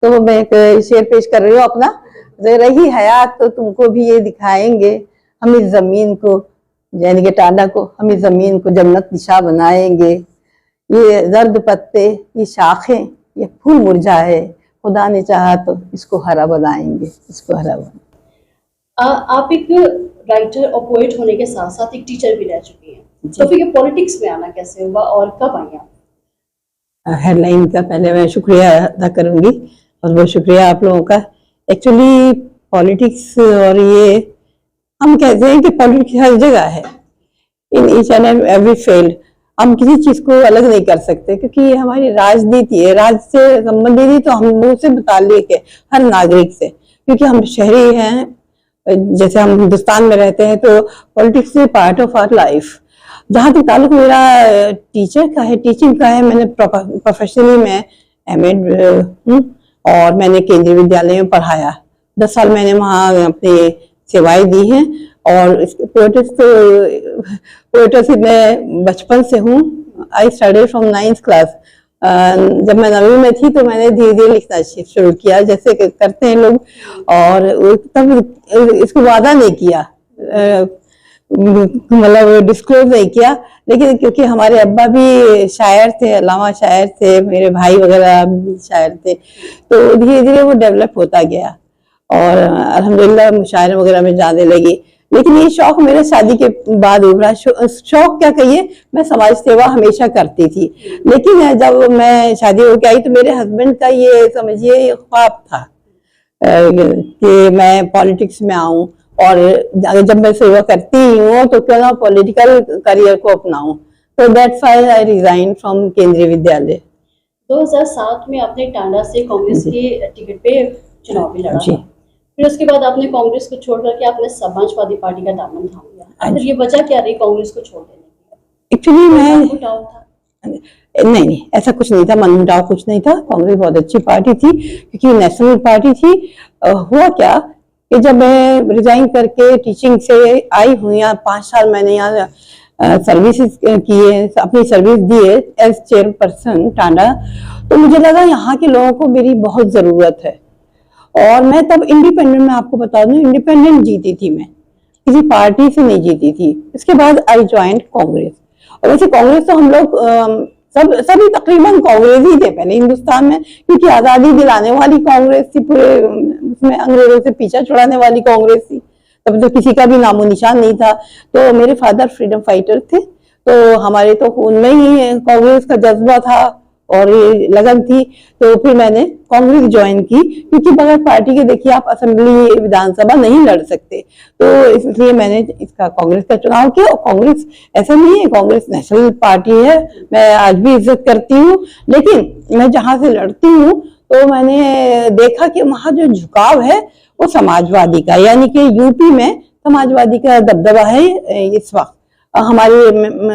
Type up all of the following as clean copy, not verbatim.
तो मैं एक शेर पेश कर रही हूँ अपना। रही हयात तो तुमको भी ये दिखाएंगे, हम इस जमीन को, यानी कि टांडा को, हम इस जमीन को जन्नत निशा बनाएंगे। ये जर्द पत्ते, ये शाखें, ये फूल मुरझाए, खुदा ने चाहा तो इसको हरा बनाएंगे, इसको हरा बनाएंगे। आप एक राइटर और पोएट होने के साथ साथ एक टीचर भी रह चुकी हैं, तो फिर ये पॉलिटिक्स में आना कैसे हुआ और कब आई आप? हेडलाइन का पहले मैं शुक्रिया अदा करूंगी, और बहुत शुक्रिया आप लोगों का। एक्चुअली पॉलिटिक्स, और ये हम कहते हैं कि पॉलिटिक्स हर जगह है, in each and every field. हम किसी चीज को अलग नहीं कर सकते, क्योंकि ये हमारी राजनीति है, राज्य से संबंधित ही तो हम लोग से मुताल्लिक है, हर नागरिक से, क्योंकि हम शहरी हैं, जैसे हम हिंदुस्तान में रहते हैं, तो politics is part of our life. जहां तक ताल्लुक मेरा टीचर का है, टीचिंग का है, मैंने प्रोफेशनली मैं एमएड हूँ, और मैंने केंद्रीय विद्यालय में पढ़ाया। 10 साल मैंने वहाँ अपनी सेवाएं दी हैं। और पोएट्री मैं बचपन से हूँ। I study from 9th class. जब मैं 9वीं में थी तो मैंने धीरे धीरे लिखना शुरू किया, जैसे करते हैं लोग, और तब इसको वादा नहीं किया, मतलब डिस्क्लोज नहीं किया। लेकिन क्योंकि हमारे अब्बा भी शायर थे, अल्लामा शायर थे, मेरे भाई वगैरह भी शायर थे, तो धीरे धीरे वो डेवलप होता गया, और अल्हम्दुलिल्लाह मुशायरे वगैरह में जाने लगी। लेकिन ये शौक मेरे शादी के बाद उभरा। शौक क्या कहिए, मैं समाज सेवा हमेशा करती थी, लेकिन जब मैं शादी होकर आई तो मेरे हस्बैंड का ये समझिए ख्वाब था कि मैं पॉलिटिक्स में आऊं, और जब मैं सेवा करती ही हूँ तो क्यों ना पॉलिटिकल करियर को अपनाऊं। तो that's why I resign from केंद्रीय विद्यालय। 2007 में आपने टांडा से कांग्रेस के टिकट पे चुनाव भी लड़ा था। फिर उसके बाद आपने कांग्रेस को छोड़ करके आपने समाजवादी पार्टी का दामन थाम लिया। आखिर ये वजह क्या रही कांग्रेस को छोड़ देने की? एक्चुअली मैं था? नहीं, ऐसा कुछ नहीं था, मनमुटाव कुछ नहीं था। कांग्रेस बहुत अच्छी पार्टी थी, क्योंकि नेशनल पार्टी थी। हुआ क्या कि जब मैं रिजाइन करके टीचिंग से आई हूँ, यहाँ 5 साल मैंने यहाँ सर्विसेज किए, अपनी सर्विस दी है एज चेयरपर्सन टांडा, तो मुझे लगा यहाँ के लोगों को मेरी बहुत जरूरत है। और मैं तब इंडिपेंडेंट, मैं आपको बता दूं, इंडिपेंडेंट जीती थी, मैं किसी पार्टी से नहीं जीती थी। इसके बाद आई ज्वाइंट कांग्रेस। और वैसे कांग्रेस तो हम लोग सभी तकरीबन कांग्रेस ही थे पहले हिंदुस्तान में, क्योंकि आजादी दिलाने वाली कांग्रेस थी, पूरे उसमें अंग्रेजों से पीछा छुड़ाने वाली कांग्रेस थी। तब तो किसी का भी नामो निशान नहीं था। तो मेरे फादर फ्रीडम फाइटर थे, तो हमारे तो खून में ही कांग्रेस का जज्बा था और ये लगन थी। तो फिर मैंने कांग्रेस ज्वाइन की, क्योंकि बगैर पार्टी के देखिए आप असेंबली विधानसभा नहीं लड़ सकते, तो इसलिए मैंने इसका कांग्रेस का चुनाव किया। और कांग्रेस ऐसा नहीं है, कांग्रेस नेशनल पार्टी है, मैं आज भी इज्जत करती हूँ। लेकिन मैं जहां से लड़ती हूँ तो मैंने देखा कि वहां जो झुकाव है वो समाजवादी का, यानी कि यूपी में समाजवादी का दबदबा है इस वक्त हमारे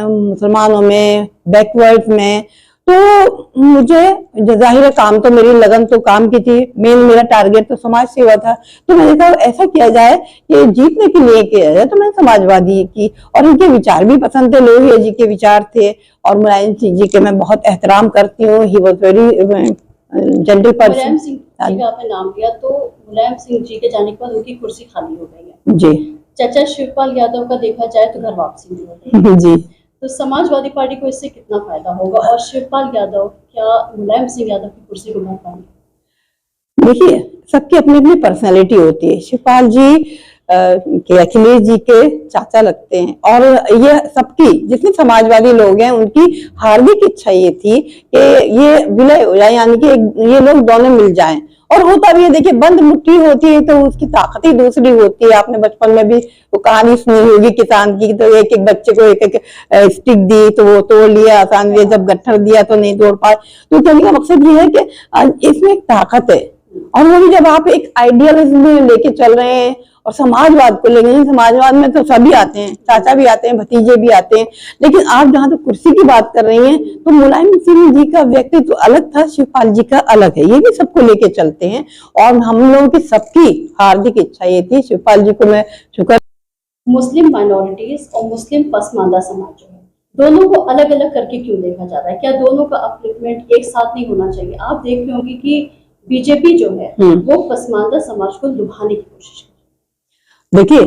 मुसलमानों में, बैकवर्ड में। तो मुझे जाहिर काम तो मेरी लगन तो काम की थी, मेरा टारगेट तो समाज सेवा था। तो मैंने कहा ऐसा किया जाए कि जीतने के लिए किया जाए। तो मैंने समाजवादी की, और इनके विचार भी पसंद थे, लोहिया जी के विचार थे, और मुलायम सिंह जी के मैं बहुत एहतराम करती हूँ। He was very gentle person. Mulayam Singh ji का आपने नाम लिया, तो मुलायम सिंह जी के जाने के बाद उनकी कुर्सी खाली हो गई है जी। चाचा शिवपाल यादव का देखा जाए तो घर वापसी भी हो गई जी। तो समाजवादी पार्टी को इससे कितना फायदा होगा, और शिवपाल यादव क्या मुलायम सिंह यादव की कुर्सी को भर पाएंगे? देखिए, सबकी अपनी अपनी पर्सनैलिटी होती है। शिवपाल जी के अखिलेश जी के चाचा लगते हैं, और ये सबकी जितने समाजवादी लोग हैं उनकी हार्दिक इच्छा ये थी कि ये विलय हो जाए, यानी कि ये लोग दोनों मिल जाएं। और होता भी है, देखिए बंद मुट्ठी होती है तो उसकी ताकत ही दूसरी होती है। आपने बचपन में भी वो कहानी सुनी होगी किसान की, तो एक एक बच्चे को एक एक स्टिक दी तो वो तोड़ लिया आसान लिया, जब गट्ठर दिया तो नहीं तोड़ पाए। तो कहने का मकसद ये है कि इसमें एक ताकत है, और वो भी जब आप एक आइडियलिज्म में लेके चल रहे हैं और समाजवाद को लेंगे। समाजवाद में तो सभी आते हैं, चाचा भी आते हैं, भतीजे भी आते हैं, लेकिन आप जहां तो कुर्सी की बात कर रही हैं तो मुलायम सिंह जी का व्यक्तित्व अलग था, शिवपाल जी का अलग है, ये भी सबको लेके चलते हैं। और हम लोगों की सबकी हार्दिक इच्छा ये थी, शिवपाल जी को मैं शुक्र। मुस्लिम माइनॉरिटीज और मुस्लिम पसमानदा समाज जो है, दोनों को अलग अलग करके क्यों देखा जा रहा है? क्या दोनों का अपलिफ्टमेंट एक साथ नहीं होना चाहिए? आप देख रहे होंगे कि बीजेपी जो है वो पसमानदा समाज को लुभाने की कोशिश कर देखिए,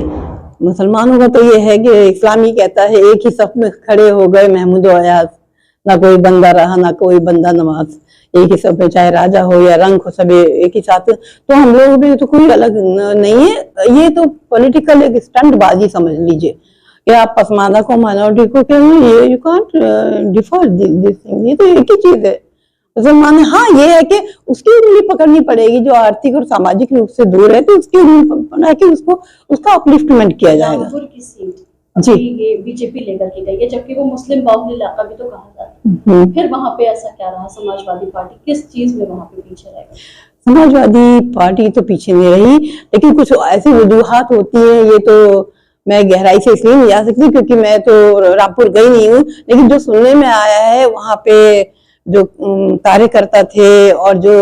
मुसलमानों का तो ये है कि इस्लाम ही कहता है एक ही सफ में खड़े हो गए महमूद और अयाज, ना कोई बंदा रहा ना कोई बंदा नमाज, एक ही सफ में चाहे राजा हो या रंग हो सब एक ही साथ। तो हम लोग भी तो कोई अलग नहीं है, ये तो पॉलिटिकल एक स्टंट बाजी समझ लीजिए कि आप पसमानदा को माइनॉरिटी को क्यों, ये you can't differ this thing, ये तो एक ही चीज है। मुसलमान, हाँ ये है कि उसकी उंगली पकड़नी पड़ेगी जो आर्थिक और सामाजिक रूप से दूर है, तो उसकी उंगली पकड़ा के उसको उसका अपलिफ्टमेंट किया जाएगा। रामपुर की सीट जी। ये बीजेपी लेकर के गई है, जबकि वो मुस्लिम बाहुल इलाका भी तो कहा जाता है। फिर वहां पे ऐसा क्या रहा? समाजवादी पार्टी किस चीज में वहां पे पीछे रह गई? समाजवादी पार्टी तो पीछे नहीं रही, लेकिन कुछ ऐसी वजूहात होती है, ये तो मैं गहराई से इसलिए नहीं जा सकती क्योंकि मैं तो रामपुर गई नहीं हूँ, लेकिन जो सुनने में आया है वहां पे जो कार्यकर्ता थे और जो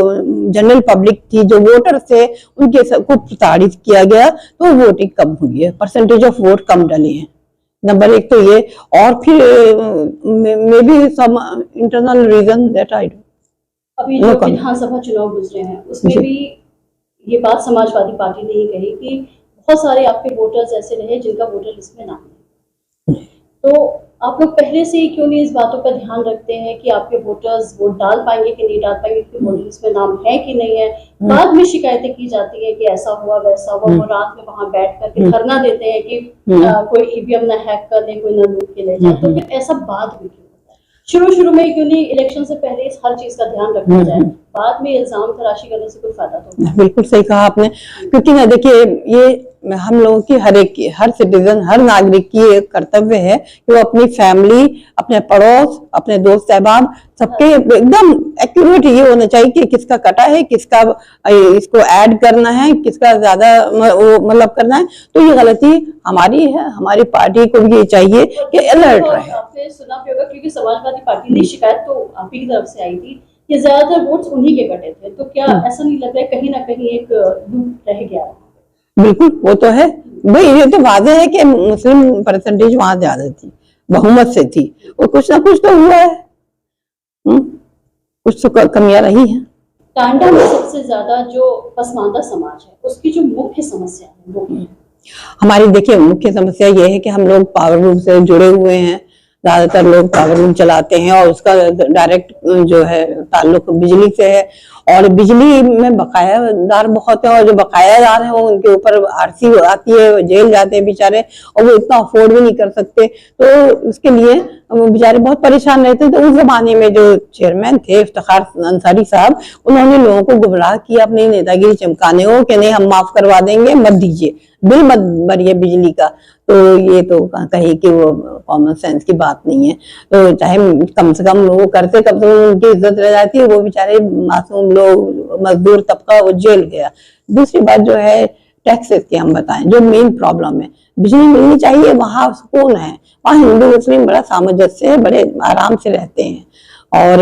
जनरल पब्लिक थी, जो वोटर थे, उनके सबको प्रताड़ित किया गया, तो वोटिंग कम हुई है, परसेंटेज ऑफ वोट कम डले हैं। नंबर एक तो ये, और फिर may be some internal reason that I do. अभी जो विधानसभा चुनाव गुजरे हैं उसमें भी ये बात समाजवादी पार्टी ने ही कही कि बहुत सारे आपके वोटर्स ऐसे रहे जिनका वोटर लिस्ट में नाम है। तो आप लोग पहले से ही क्यों नहीं इस बातों का ध्यान रखते हैं कि आपके वोटर्स वोट डाल पाएंगे कि नहीं डाल पाएंगे, कि वोटर लिस्ट में नाम है कि नहीं है? बाद में शिकायतें की जाती है कि ऐसा हुआ वैसा हुआ, वो रात में वहां बैठ करके धरना देते हैं कि कोई ईवीएम ना हैक कर ले, कोई ना लूट के ले जाए। तो फिर ऐसा बाद में क्यों होता है? शुरू में क्यों नहीं इलेक्शन से पहले इस हर चीज का ध्यान रखा जाए? बाद में इल्जाम तराशी करने से कोई फायदा तो नहीं। बिल्कुल सही कहा आपने, क्योंकि ना देखिए, ये हम लोगों की हर सिटीजन, हर नागरिक की एक कर्तव्य है कि वो अपनी फैमिली, अपने पड़ोस, अपने दोस्त अहबाब सबके एकदम एक्यूरेट ये होना चाहिए कि किसका कटा है, किसका इसको ऐड करना है, किसका ज्यादा मतलब करना है। तो ये गलती हमारी है, हमारी पार्टी को भी ये चाहिए कि अलर्ट रहे। आपने सुना भी होगा क्योंकि समाजवादी पार्टी ने शिकायत तो आप ही की तरफ से आई थी कि ज्यादातर वोट्स उन्हीं के कटे थे, तो क्या ऐसा नहीं लग रहा है कहीं ना कहीं एक लूप रह गया? बिल्कुल, वो तो है भाई, ये तो वादे है कि मुस्लिम परसेंटेज वहां ज्यादा थी, बहुमत से थी, और कुछ ना कुछ तो हुआ है, कुछ तो कमियां रही हैं। टांडा में सबसे ज्यादा जो पसमानदा समाज है उसकी जो मुख्य समस्या है वो है? हमारी देखिए मुख्य समस्या ये है कि हम लोग पावर लूम से जुड़े हुए हैं, ज्यादातर लोग पावर लूम चलाते हैं और उसका डायरेक्ट जो है ताल्लुक बिजली से है, और बिजली में बकायादार बहुत है, और जो बकायादार है वो उनके ऊपर आरसी आती है, जेल जाते हैं बेचारे, और वो इतना अफोर्ड भी नहीं कर सकते, तो उसके लिए बेचारे बहुत परेशान रहते। तो उस जमाने में जो चेयरमैन थे इफ्तिखार अंसारी साहब, उन्होंने लोगों को गुमराह किया अपनी नेतागिरी चमकाने को कि नहीं हम माफ करवा देंगे, मत दीजिए, बिल मत भरिए बिजली का। तो ये तो कहीं कि वो कॉमन सेंस की बात नहीं है, तो चाहे कम से कम लोग करते, कम से कम उनकी इज्जत रह जाती है, वो बेचारे मासूम लोग, मजदूर तबका वो जेल गया। दूसरी बात जो है टैक्सेस की हम बताएं, जो मेन प्रॉब्लम है, बिजली मिलनी चाहिए, वहां सुकून है, वहां हिंदू मुस्लिम बड़ा सामंजस्य है, बड़े आराम से रहते हैं, और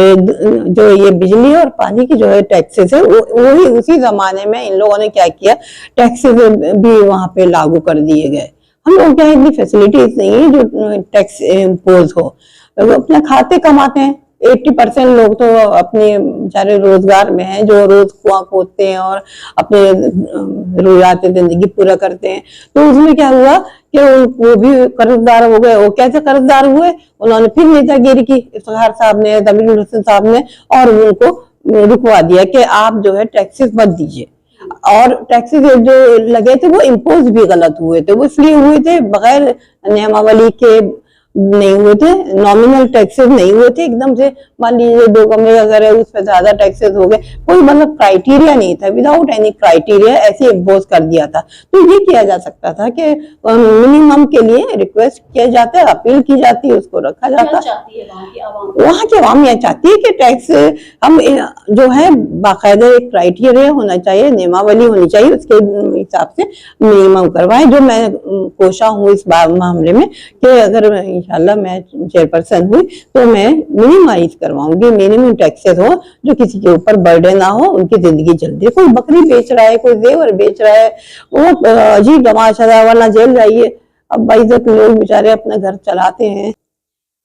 जो ये बिजली और पानी की जो है टैक्सेस है वही उसी जमाने में इन लोगों ने क्या किया, टैक्सेस भी वहां पे लागू कर दिए गए। हम लोग क्या इतनी फैसिलिटीज नहीं है जो टैक्स इम्पोज हो, अपने खाते कमाते हैं। 80% लोग तो अपने बेचारे रोजगार में हैं, जो रोज कुआं खोदते हैं और अपने रोजाते जिंदगी पूरा करते हैं। तो उसमें क्या हुआ कि वो भी कर्जदार हो गए। वो कैसे कर्जदार हुए? उन्होंने फिर नेतागिरी की इफ्तिखार साहब ने, तमीरुल हसन साहब ने, और उनको रुकवा दिया कि आप जो है टैक्सेस मत दीजिए, और टैक्सेस जो लगे थे वो इम्पोज भी गलत हुए थे, वो इसलिए हुए थे बगैर नियमावली के नहीं हुए थे, नॉमिनल टैक्सेस नहीं हुए थे, एकदम से मान लीजिए 2 कमरे का घर है उस पर ज्यादा टैक्सेस हो गए, कोई मतलब क्राइटेरिया नहीं था, विदाउट एनी क्राइटेरिया ऐसे इम्पोज कर दिया था। तो ये किया जा सकता था कि मिनिमम के लिए रिक्वेस्ट किया जाता है, अपील की जाती है, उसको रखा जाता है। वहाँ की आवाम यह चाहती है कि टैक्स हम जो है बाकायदा एक क्राइटेरिया होना चाहिए, नियमावली होनी चाहिए, उसके हिसाब से मिनिमम करवाएं। जो मैं कोशा हूँ इस मामले में कि अगर इंशाल्लाह मैं चेयरपर्सन हुई तो मैं मिनिमाइज करवाऊंगी, मिनिमम टैक्सेस हो जो किसी के ऊपर बर्डन ना हो, उनकी जिंदगी चलती है। कोई बकरी बेच रहा है, कोई जेवर बेच रहा है, वो अजीब तमाशा है, वरना जेल जाइए। अब बाइज्जत लोग बेचारे अपना घर चलाते हैं।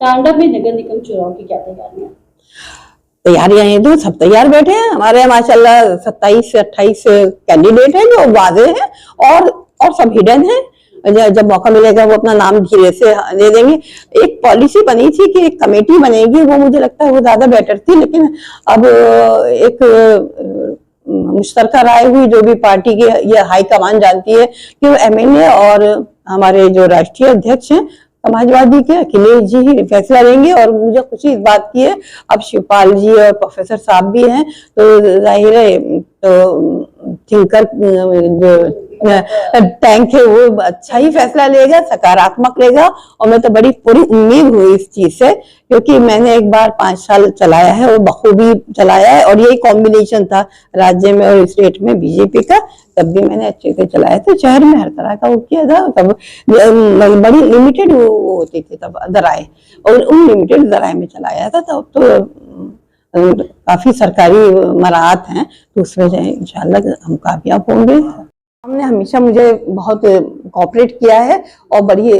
टांडा में नगर निगम चुनाव की क्या तैयारियां? तैयारियां ये तो सब तैयार बैठे हैं हमारे, माशाल्लाह 27 से 28 कैंडिडेट हैं जो वाजे हैं और सब हिडन हैं। जब मौका मिलेगा वो अपना नाम धीरे से दे देंगे। एक पॉलिसी बनी थी कि एक कमेटी बनेगी, वो मुझे लगता है वो ज्यादा बेटर थी, लेकिन अब एक मुश्तरका राय हुई, जो भी पार्टी की ये हाई कमान जानती है कि वो एमएलए और हमारे जो राष्ट्रीय अध्यक्ष हैं समाजवादी के अखिलेश जी ही फैसला लेंगे। और मुझे खुशी इस बात की है, अब शिवपाल जी और प्रोफेसर साहब भी हैं, तो जाहिर है तो थिंकर जो टैंक है वो अच्छा ही फैसला लेगा, सकारात्मक लेगा। और मैं तो बड़ी पूरी उम्मीद हुई इस चीज से, क्योंकि मैंने एक बार 5 साल चलाया है और बखूबी चलाया है, और यही कॉम्बिनेशन था राज्य में और स्टेट में बीजेपी का, तब भी मैंने अच्छे से चलाया था। शहर में हर तरह का वो किया था, तब बड़ी लिमिटेड वो होती थी तब दराए, और उन लिमिटेड दराए में चलाया था। तब तो काफी सरकारी मराहत हैं, तो उसमें इंशाल्लाह हम कामयाब होंगे। हमने हमेशा मुझे बहुत कोऑपरेट किया है और बड़ी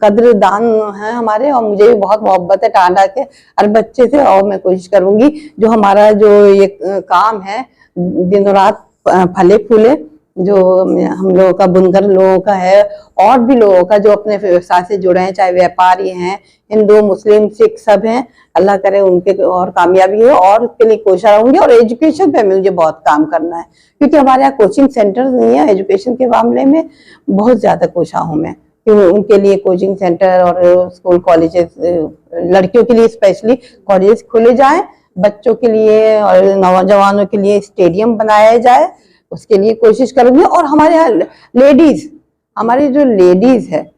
कद्रदान है हमारे, और मुझे भी बहुत मोहब्बत है टांडा के हर बच्चे से। और मैं कोशिश करूंगी जो हमारा जो ये काम है दिनों रात फले फूले, जो हम लोगों का बुनकर लोगों का है और भी लोगों का जो अपने व्यवसाय से जुड़े हैं, चाहे व्यापारी हैं, हिंदू मुस्लिम सिख सब हैं, अल्लाह करे उनके और कामयाबी हो, और उसके लिए कोशिश रहूंगी। और एजुकेशन पे मुझे बहुत काम करना है, क्योंकि हमारे यहाँ कोचिंग सेंटर नहीं है। एजुकेशन के मामले में बहुत ज्यादा कोशा हूँ मैं कि उनके लिए कोचिंग सेंटर और स्कूल कॉलेजेस, लड़कियों के लिए स्पेशली कॉलेज खोले जाए, बच्चों के लिए और नौजवानों के लिए स्टेडियम बनाया जाए, उसके लिए कोशिश करूंगी। और हमारे यहाँ लेडीज, हमारी जो लेडीज है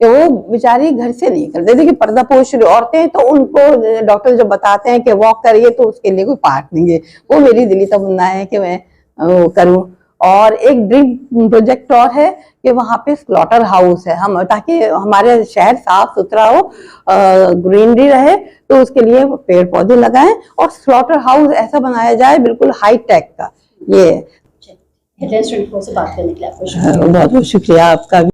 वो बेचारी घर से नहीं करते, देखिए पर्दापोश औरतें, तो उनको डॉक्टर जब बताते हैं कि वॉक करिए तो उसके लिए कोई पार्ट नहीं है। वो मेरी दिली तमन्ना है कि मैं वो करूं। और एक ड्रीम प्रोजेक्ट और है कि वहां पे स्लॉटर हाउस है, हम ताकि हमारे शहर साफ सुथरा हो, ग्रीनरी रहे, तो उसके लिए पेड़ पौधे लगाएं और स्लॉटर हाउस ऐसा बनाया जाए बिल्कुल हाई टेक का। ये हेडलाइंस 24 से बात करने के लिए आपका शुक्रिया। बहुत बहुत शुक्रिया आपका भी।